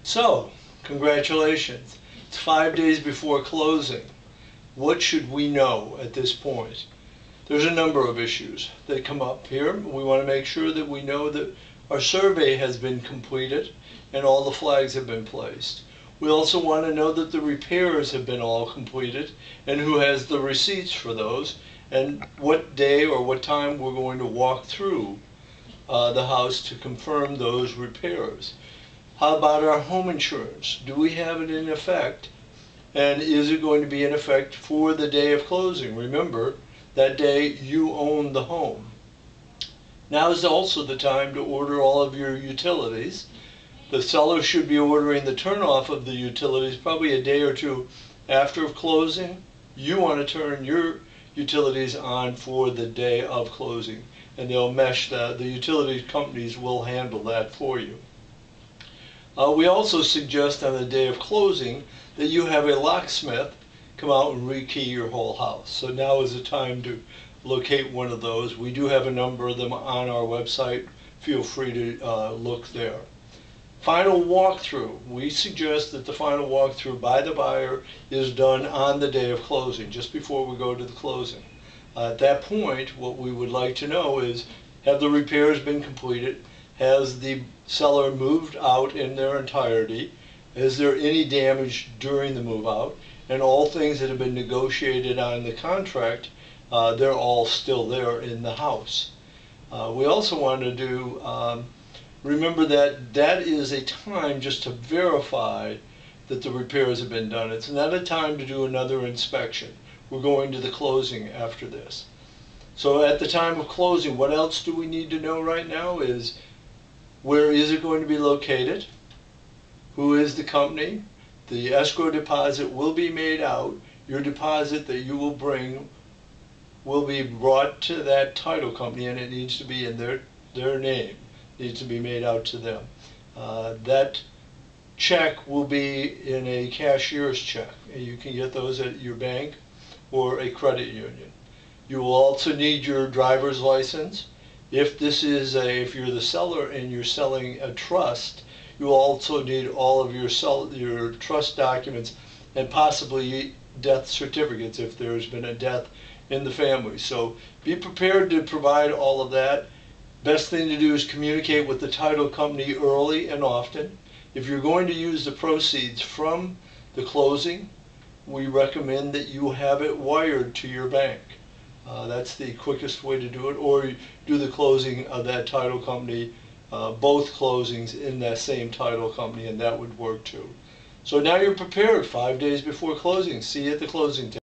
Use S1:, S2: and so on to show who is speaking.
S1: So, congratulations. It's 5 days before closing. What should we know at this point? There's a number of issues that come up here. We want to make sure that we know that our survey has been completed and all the flags have been placed. We also want to know that the repairs have been all completed and who has the receipts for those and what day or what time we're going to walk through the house to confirm those repairs. How about our home insurance? Do we have it in effect? And is it going to be in effect for the day of closing? Remember, that day you own the home. Now is also the time to order all of your utilities. The seller should be ordering the turn-off of the utilities probably a day or two after closing. You want to turn your utilities on for the day of closing, and they'll mesh that. The utility companies will handle that for you. We also suggest on the day of closing that you have a locksmith come out and rekey your whole house. So now is the time to locate one of those. We do have a number of them on our website. Feel free to look there. Final walkthrough. We suggest that the final walkthrough by the buyer is done on the day of closing, just before we go to the closing. At that point, what we would like to know is, have the repairs been completed? Has the seller moved out in their entirety? Is there any damage during the move out? And all things that have been negotiated on the contract, they're all still there in the house. We also want to do, remember that that is a time just to verify that the repairs have been done. It's not a time to do another inspection. We're going to the closing after this. So at the time of closing, what else do we need to know right now is, where is it going to be located? Who is the company? The escrow deposit will be made out. Your deposit that you will bring will be brought to that title company, and it needs to be in their name. It needs to be made out to them. That check will be in a cashier's check. You can get those at your bank or a credit union. You will also need your driver's license. If you're the seller and you're selling a trust, you will also need all of your trust documents and possibly death certificates if there's been a death in the family. So be prepared to provide all of that. Best thing to do is communicate with the title company early and often. If you're going to use the proceeds from the closing, we recommend that you have it wired to your bank. That's the quickest way to do it, or do the closing of that title company, both closings in that same title company, and that would work too. So now you're prepared 5 days before closing. See you at the closing table.